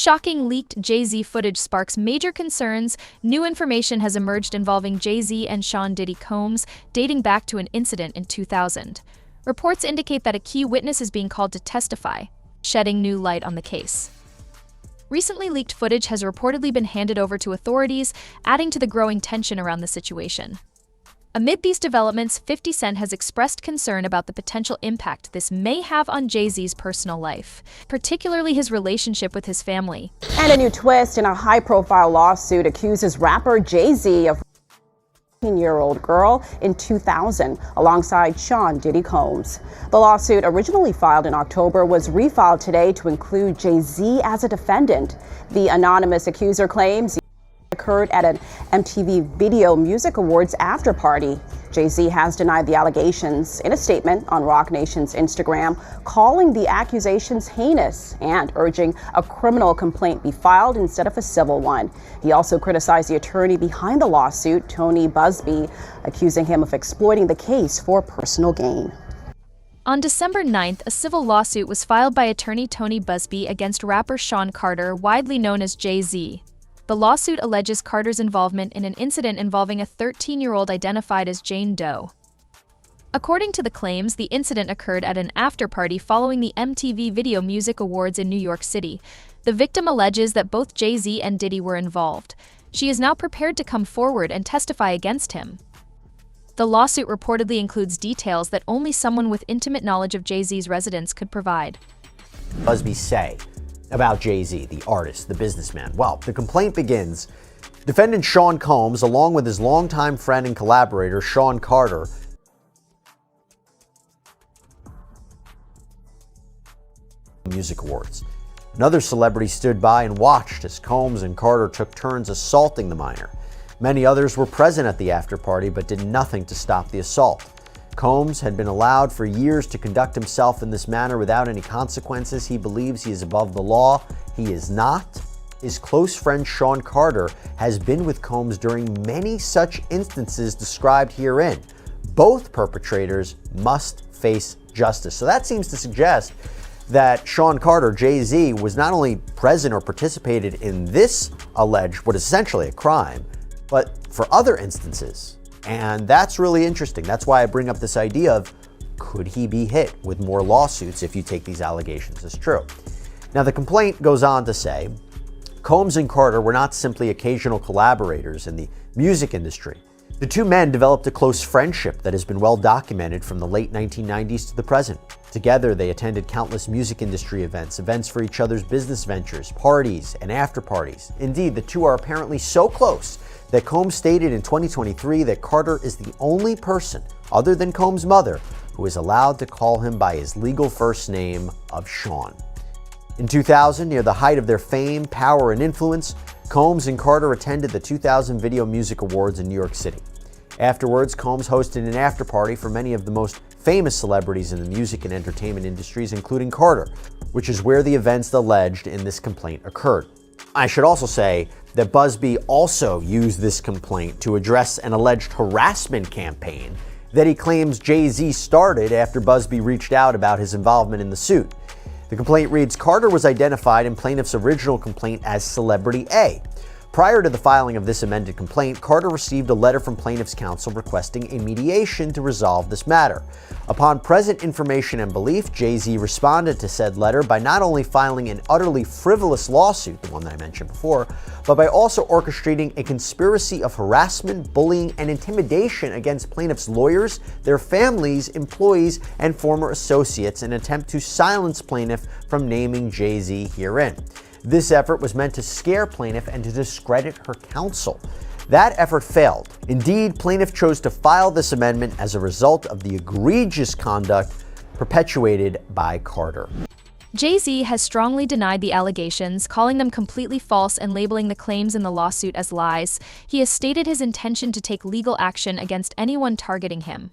Shocking leaked Jay-Z footage sparks major concerns. New information has emerged involving Jay-Z and Sean Diddy Combs, dating back to an incident in 2000. Reports indicate that a key witness is being called to testify, shedding new light on the case. Recently leaked footage has reportedly been handed over to authorities, adding to the growing tension around the situation. Amid these developments, 50 Cent has expressed concern about the potential impact this may have on Jay-Z's personal life, particularly his relationship with his family. And a new twist in a high-profile lawsuit accuses rapper Jay-Z of 18-year-old girl in 2000 alongside Sean Diddy Combs. The lawsuit, originally filed in October, was refiled today to include Jay-Z as a defendant. The anonymous accuser claims occurred at an MTV Video Music Awards after-party. Jay-Z has denied the allegations in a statement on Roc Nation's Instagram, calling the accusations heinous and urging a criminal complaint be filed instead of a civil one. He also criticized the attorney behind the lawsuit, Tony Busby, accusing him of exploiting the case for personal gain. On December 9th, a civil lawsuit was filed by attorney Tony Busby against rapper Sean Carter, widely known as Jay-Z. The lawsuit alleges Carter's involvement in an incident involving a 13-year-old identified as Jane Doe. According to the claims, the incident occurred at an after-party following the MTV Video Music Awards in New York City. The victim alleges that both Jay-Z and Diddy were involved. She is now prepared to come forward and testify against him. The lawsuit reportedly includes details that only someone with intimate knowledge of Jay-Z's residence could provide. Busby say about Jay-Z, the artist, the businessman? Well, the complaint begins. Defendant Sean Combs, along with his longtime friend and collaborator, Sean Carter, Music Awards. Another celebrity stood by and watched as Combs and Carter took turns assaulting the minor. Many others were present at the after-party but did nothing to stop the assault. Combs had been allowed for years to conduct himself in this manner without any consequences. He believes he is above the law. He is not. His close friend Sean Carter has been with Combs during many such instances described herein. Both perpetrators must face justice. So that seems to suggest that Sean Carter, Jay-Z, was not only present or participated in this alleged, what is essentially a crime, but for other instances. And that's really interesting. That's why I bring up this idea of, could he be hit with more lawsuits if you take these allegations as true? Now, the complaint goes on to say, Combs and Carter were not simply occasional collaborators in the music industry. The two men developed a close friendship that has been well documented from the late 1990s to the present. Together, they attended countless music industry events for each other's business ventures, parties, and after-parties. Indeed, the two are apparently so close that Combs stated in 2023 that Carter is the only person, other than Combs' mother, who is allowed to call him by his legal first name of Sean. In 2000, near the height of their fame, power, and influence, Combs and Carter attended the 2000 Video Music Awards in New York City. Afterwards, Combs hosted an after-party for many of the most famous celebrities in the music and entertainment industries, including Carter, which is where the events alleged in this complaint occurred. I should also say that Busby also used this complaint to address an alleged harassment campaign that he claims Jay-Z started after Busby reached out about his involvement in the suit. The complaint reads, Carter was identified in plaintiff's original complaint as Celebrity A. Prior to the filing of this amended complaint, Carter received a letter from plaintiff's counsel requesting a mediation to resolve this matter. Upon present information and belief, Jay-Z responded to said letter by not only filing an utterly frivolous lawsuit, the one that I mentioned before, but by also orchestrating a conspiracy of harassment, bullying, and intimidation against plaintiff's lawyers, their families, employees, and former associates in an attempt to silence plaintiff from naming Jay-Z herein. This effort was meant to scare plaintiff and to discredit her counsel. That effort failed. Indeed, plaintiff chose to file this amendment as a result of the egregious conduct perpetuated by Carter. Jay-Z has strongly denied the allegations, calling them completely false and labeling the claims in the lawsuit as lies. He has stated his intention to take legal action against anyone targeting him.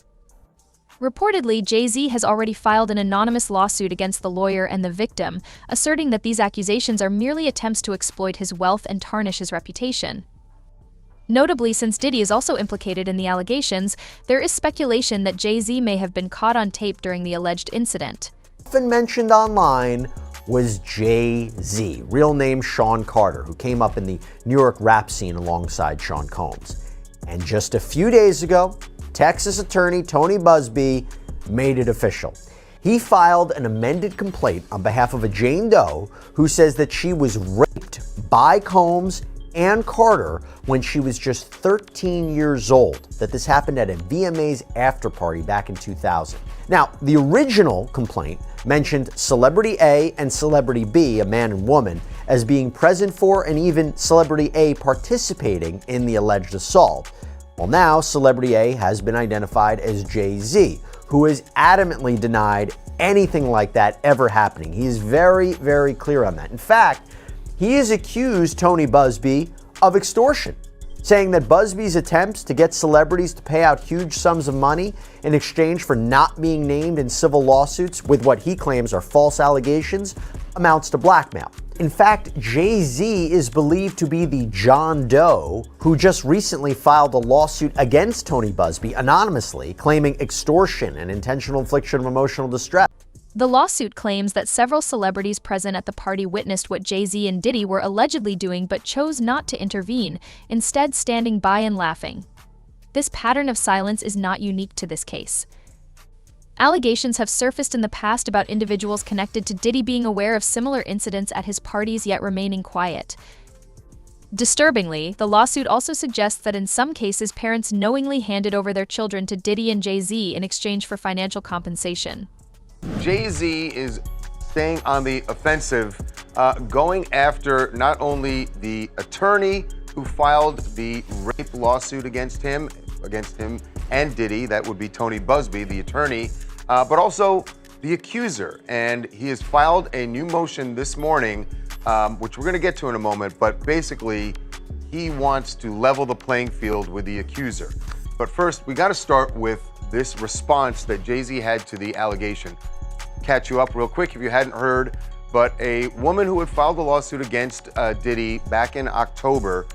Reportedly, Jay-Z has already filed an anonymous lawsuit against the lawyer and the victim, asserting that these accusations are merely attempts to exploit his wealth and tarnish his reputation. Notably, since Diddy is also implicated in the allegations, there is speculation that Jay-Z may have been caught on tape during the alleged incident. Often mentioned online, was Jay-Z, real name Sean Carter, who came up in the New York rap scene alongside Sean Combs. And just a few days ago, Texas attorney Tony Buzbee made it official. He filed an amended complaint on behalf of a Jane Doe who says that she was raped by Combs and Carter when she was just 13 years old, that this happened at a VMA's after party back in 2000. Now, the original complaint mentioned Celebrity A and Celebrity B, a man and woman, as being present for and even Celebrity A participating in the alleged assault. Well, now Celebrity A has been identified as Jay-Z, who has adamantly denied anything like that ever happening. He is very, very clear on that. In fact, he has accused Tony Buzbee of extortion, saying that Busbee's attempts to get celebrities to pay out huge sums of money in exchange for not being named in civil lawsuits with what he claims are false allegations amounts to blackmail. In fact, Jay-Z is believed to be the John Doe who just recently filed a lawsuit against Tony Buzbee anonymously, claiming extortion and intentional infliction of emotional distress. The lawsuit claims that several celebrities present at the party witnessed what Jay-Z and Diddy were allegedly doing but chose not to intervene, instead standing by and laughing. This pattern of silence is not unique to this case. Allegations have surfaced in the past about individuals connected to Diddy being aware of similar incidents at his parties yet remaining quiet. Disturbingly, the lawsuit also suggests that in some cases parents knowingly handed over their children to Diddy and Jay-Z in exchange for financial compensation. Jay-Z is staying on the offensive, going after not only the attorney who filed the rape lawsuit against him and Diddy, that would be Tony Buzbee, the attorney, but also the accuser. And he has filed a new motion this morning, which we're going to get to in a moment, but basically he wants to level the playing field with the accuser. But first, we got to start with this response that Jay-Z had to the allegation. Catch you up real quick if you hadn't heard, but a woman who had filed a lawsuit against Diddy back in October,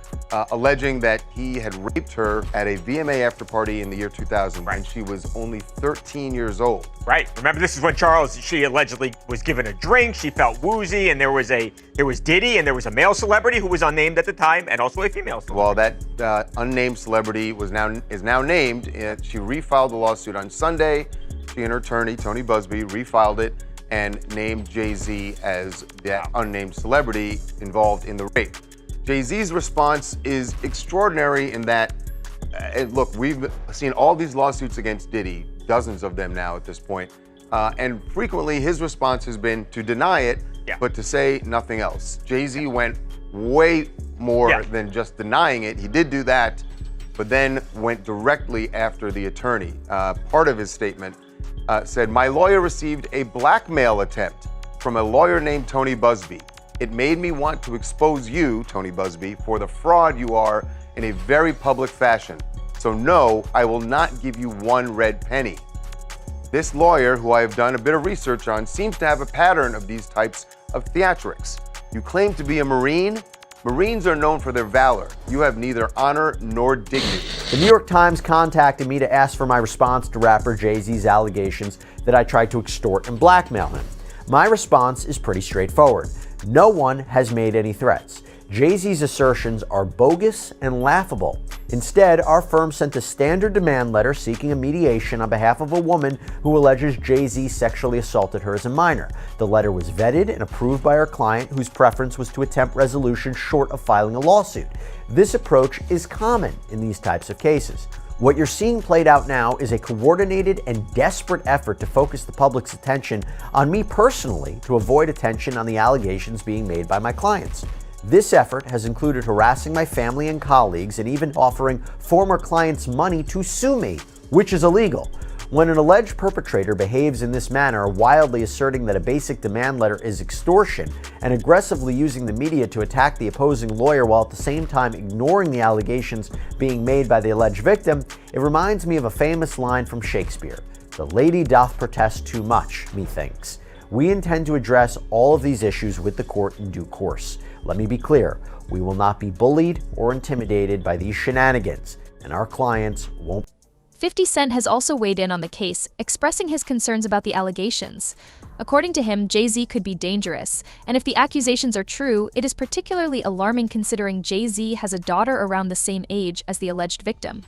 alleging that he had raped her at a VMA after party in the year 2000 when she was only 13 years old. Right. Remember, this is when she allegedly was given a drink. She felt woozy, and there was Diddy, and there was a male celebrity who was unnamed at the time, and also a female celebrity. Well, that unnamed celebrity is now named. She refiled the lawsuit on Sunday. She and her attorney, Tony Buzbee, refiled it and named Jay-Z as that unnamed celebrity involved in the rape. Jay-Z's response is extraordinary in that, look, we've seen all these lawsuits against Diddy, dozens of them now at this point, and frequently his response has been to deny it, but to say nothing else. Jay-Z went way more than just denying it. He did do that, but then went directly after the attorney. Part of his statement said, "My lawyer received a blackmail attempt from a lawyer named Tony Buzbee. It made me want to expose you, Tony Buzbee, for the fraud you are in a very public fashion. So no, I will not give you one red penny." This lawyer, who I have done a bit of research on, seems to have a pattern of these types of theatrics. You claim to be a Marine. Marines are known for their valor. You have neither honor nor dignity. The New York Times contacted me to ask for my response to rapper Jay-Z's allegations that I tried to extort and blackmail him. My response is pretty straightforward. No one has made any threats. Jay-Z's assertions are bogus and laughable. Instead, our firm sent a standard demand letter seeking a mediation on behalf of a woman who alleges Jay-Z sexually assaulted her as a minor. The letter was vetted and approved by our client, whose preference was to attempt resolution short of filing a lawsuit. This approach is common in these types of cases. What you're seeing played out now is a coordinated and desperate effort to focus the public's attention on me personally to avoid attention on the allegations being made by my clients. This effort has included harassing my family and colleagues and even offering former clients money to sue me, which is illegal. When an alleged perpetrator behaves in this manner, wildly asserting that a basic demand letter is extortion and aggressively using the media to attack the opposing lawyer while at the same time ignoring the allegations being made by the alleged victim, it reminds me of a famous line from Shakespeare: "The lady doth protest too much, methinks." We intend to address all of these issues with the court in due course. Let me be clear, we will not be bullied or intimidated by these shenanigans, and our clients won't. 50 Cent has also weighed in on the case, expressing his concerns about the allegations. According to him, Jay-Z could be dangerous, and if the accusations are true, it is particularly alarming considering Jay-Z has a daughter around the same age as the alleged victim.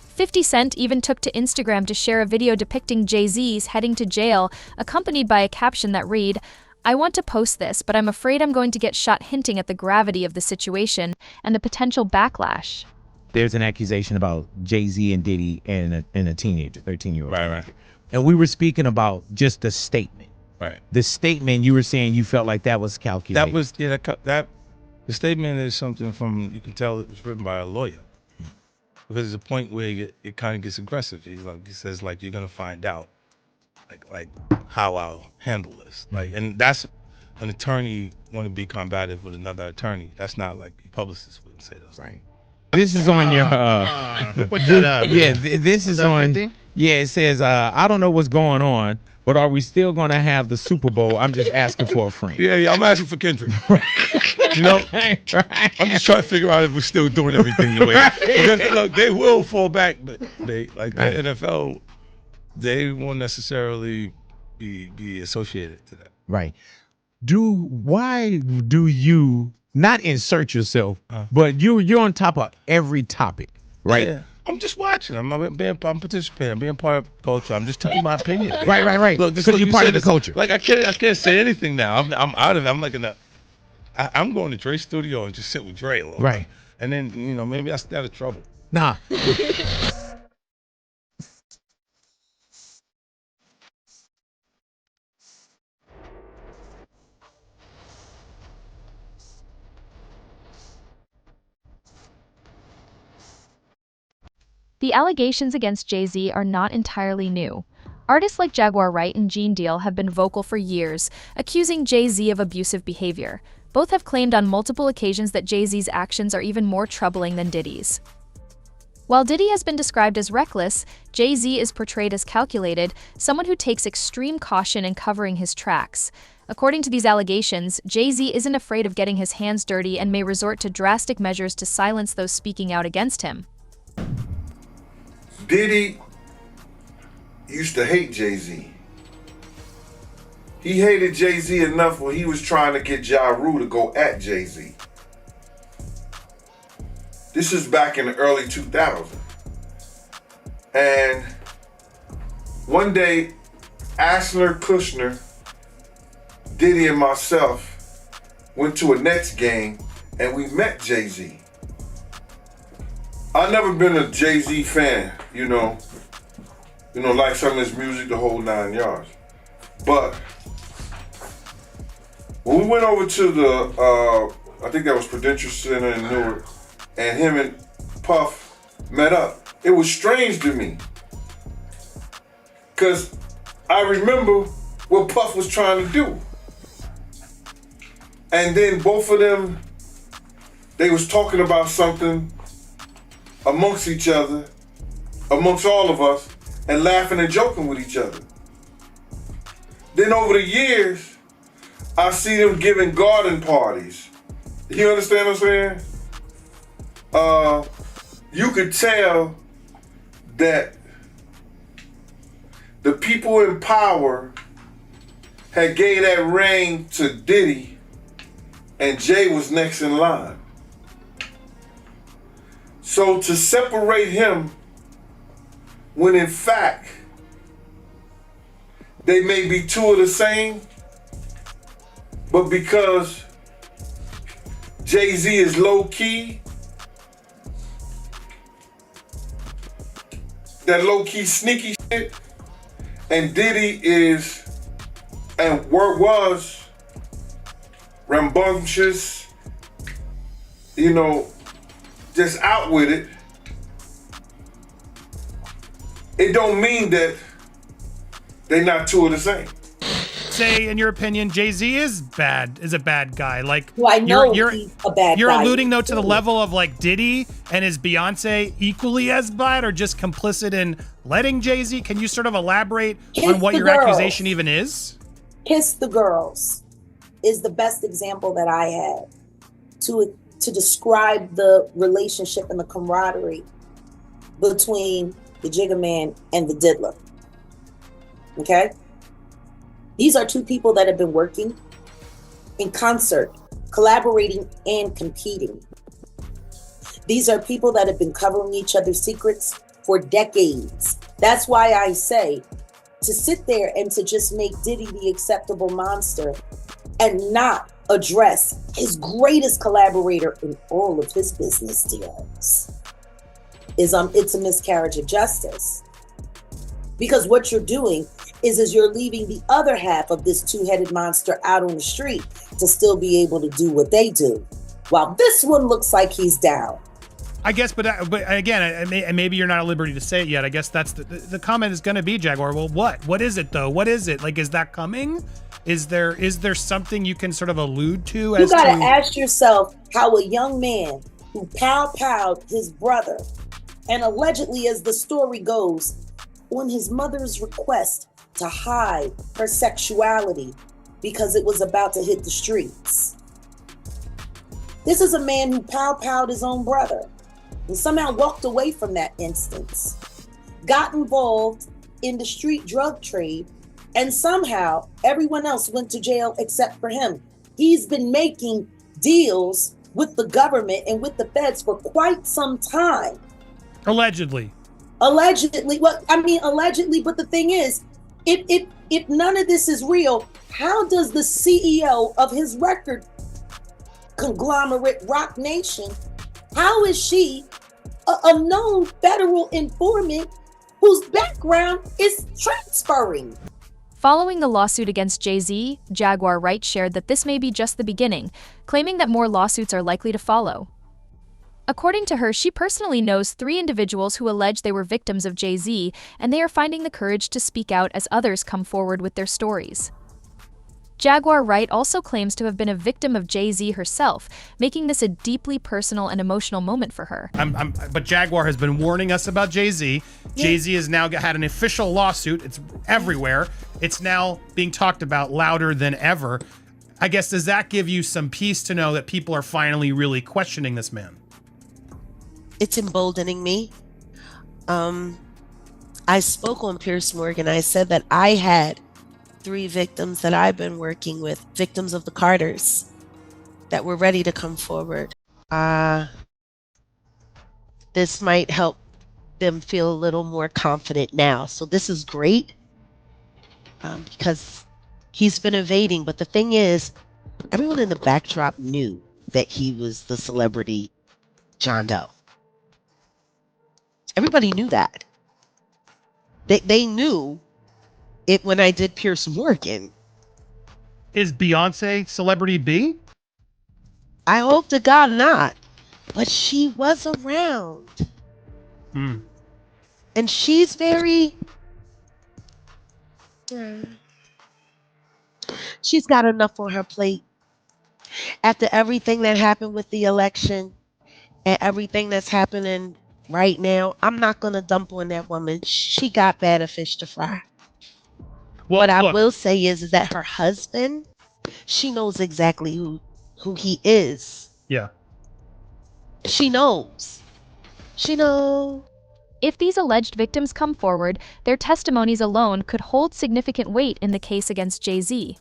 50 Cent even took to Instagram to share a video depicting Jay-Z's heading to jail, accompanied by a caption that read, "I want to post this, but I'm afraid I'm going to get shot," hinting at the gravity of the situation and the potential backlash. There's an accusation about Jay-Z and Diddy and a teenager, 13-year-old. Right. And we were speaking about just the statement. Right. The statement, you were saying you felt like that was calculated. That was, that the statement is something from, you can tell it was written by a lawyer. Because there's a point where it kind of gets aggressive. He says, like, you're going to find out, like how I'll handle this. Like, and that's an attorney want to be combative with another attorney. That's not like a publicist wouldn't say those. Right. This is on your, Put that up. yeah, this is on, 50? yeah, it says, I don't know what's going on, but are we still going to have the Super Bowl? I'm just asking for a friend. Yeah, I'm asking for Kendrick. You know, Right. I'm just trying to figure out if we're still doing everything the way. Because look, they will fall back, but they like the NFL, they won't necessarily be associated to that. Right. Why do you not insert yourself, but you're on top of every topic, right? Yeah. I'm just watching. I'm participating. I'm being part of the culture. I'm just telling you my opinion. Right. Look, Because you're part of the culture. Like I can't say anything now. I'm out of it. I'm like I'm going to Dre's studio and just sit with Dre a little. Right. And then maybe I stay out of trouble. Nah. The allegations against Jay-Z are not entirely new. Artists like Jaguar Wright and Gene Deal have been vocal for years, accusing Jay-Z of abusive behavior. Both have claimed on multiple occasions that Jay-Z's actions are even more troubling than Diddy's. While Diddy has been described as reckless, Jay-Z is portrayed as calculated, someone who takes extreme caution in covering his tracks. According to these allegations, Jay-Z isn't afraid of getting his hands dirty and may resort to drastic measures to silence those speaking out against him. Diddy used to hate Jay-Z. He hated Jay-Z enough where he was trying to get Ja Rule to go at Jay-Z. This is back in the early 2000s. And one day, Asner, Kushner, Diddy, and myself went to a Nets game and we met Jay-Z. I've never been a Jay-Z fan, like some of his music, the whole 9 yards. But when we went over to the, I think that was Prudential Center in Newark, and him and Puff met up, it was strange to me. Because I remember what Puff was trying to do. And then both of them, they was talking about something amongst each other, amongst all of us, and laughing and joking with each other. Then over the years, I see them giving garden parties. You understand what I'm saying? You could tell that the people in power had gave that reign to Diddy, and Jay was next in line. So to separate him, when in fact, they may be two of the same, but because Jay-Z is low-key, that low-key sneaky shit, and Diddy is, and was, rambunctious, just out with it, it don't mean that they not two of the same. Say, in your opinion, Jay-Z is a bad guy. Like, well, I know you're he's a bad you're guy. alluding though to the level of like Diddy and his Beyonce equally as bad, or just complicit in letting Jay-Z. Can you sort of elaborate on what your accusation even is? Kiss the Girls is the best example that I had to describe the relationship and the camaraderie between the Jigga Man, and the Diddler. Okay? These are two people that have been working in concert, collaborating and competing. These are people that have been covering each other's secrets for decades. That's why I say to sit there and to just make Diddy the acceptable monster and not address his greatest collaborator in all of his business deals it's a miscarriage of justice. Because what you're doing is you're leaving the other half of this two-headed monster out on the street to still be able to do what they do, while this one looks like he's down. I guess, but again, maybe you're not at liberty to say it yet. I guess that's the comment is going to be, Jaguar. Well, what? What is it though? What is it? Like, is that coming? Is there something you can sort of allude to? You got to ask yourself how a young man who pow-powed his brother, and allegedly, as the story goes, on his mother's request to hide her sexuality because it was about to hit the streets. This is a man who pow-powed his own brother and somehow walked away from that instance, got involved in the street drug trade, and somehow everyone else went to jail except for him. He's been making deals with the government and with the feds for quite some time. Allegedly. Allegedly. Well, I mean, allegedly, but the thing is, if none of this is real, how does the CEO of his record conglomerate Rock Nation, how is she a known federal informant whose background is transferring? Following the lawsuit against Jay-Z, Jaguar Wright shared that this may be just the beginning, claiming that more lawsuits are likely to follow. According to her, she personally knows 3 individuals who allege they were victims of Jay-Z, and they are finding the courage to speak out as others come forward with their stories. Jaguar Wright also claims to have been a victim of Jay-Z herself, making this a deeply personal and emotional moment for her. But Jaguar has been warning us about Jay-Z. Yeah. Jay-Z has now had an official lawsuit. It's everywhere. It's now being talked about louder than ever. I guess, does that give you some peace to know that people are finally really questioning this man? It's emboldening me. I spoke on Piers Morgan. I said that I had 3 victims that I've been working with, victims of the Carters, that were ready to come forward. This might help them feel a little more confident now. So this is great because he's been evading. But the thing is, everyone in the backdrop knew that he was the celebrity John Doe. Everybody knew that. They knew it when I did Piers Morgan. Is Beyonce Celebrity B? I hope to God not. But she was around. And she's very... She's got enough on her plate. After everything that happened with the election and everything that's happening right now, I'm not going to dump on that woman. She got better fish to fry. Well, what I will say is that her husband, she knows exactly who he is. Yeah. She knows. She knows. If these alleged victims come forward, their testimonies alone could hold significant weight in the case against Jay-Z.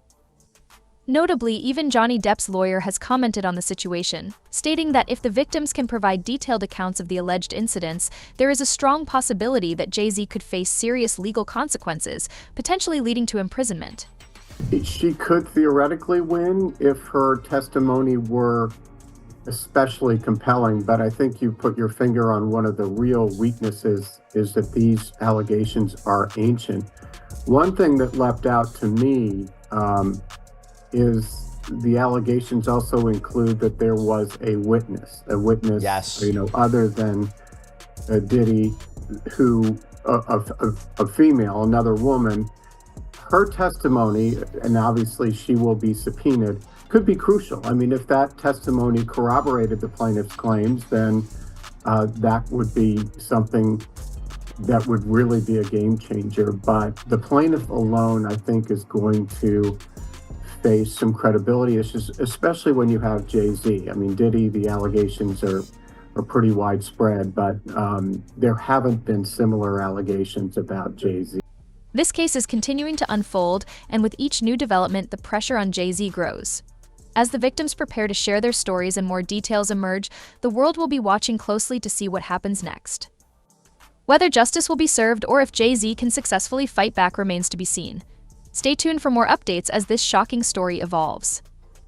Notably, even Johnny Depp's lawyer has commented on the situation, stating that if the victims can provide detailed accounts of the alleged incidents, there is a strong possibility that Jay-Z could face serious legal consequences, potentially leading to imprisonment. She could theoretically win if her testimony were especially compelling, but I think you put your finger on one of the real weaknesses, is that these allegations are ancient. One thing that leapt out to me is the allegations also include that there was a witness, Yes. Other than Diddy, who, a female, another woman. Her testimony, and obviously she will be subpoenaed, could be crucial. I mean, if that testimony corroborated the plaintiff's claims, then that would be something that would really be a game changer. But the plaintiff alone, I think, is going to face some credibility issues, especially when you have Jay-Z. I mean, Diddy, the allegations are are pretty widespread, but there haven't been similar allegations about Jay-Z. This case is continuing to unfold, and with each new development, the pressure on Jay-Z grows. As the victims prepare to share their stories and more details emerge, the world will be watching closely to see what happens next. Whether justice will be served or if Jay-Z can successfully fight back remains to be seen. Stay tuned for more updates as this shocking story evolves.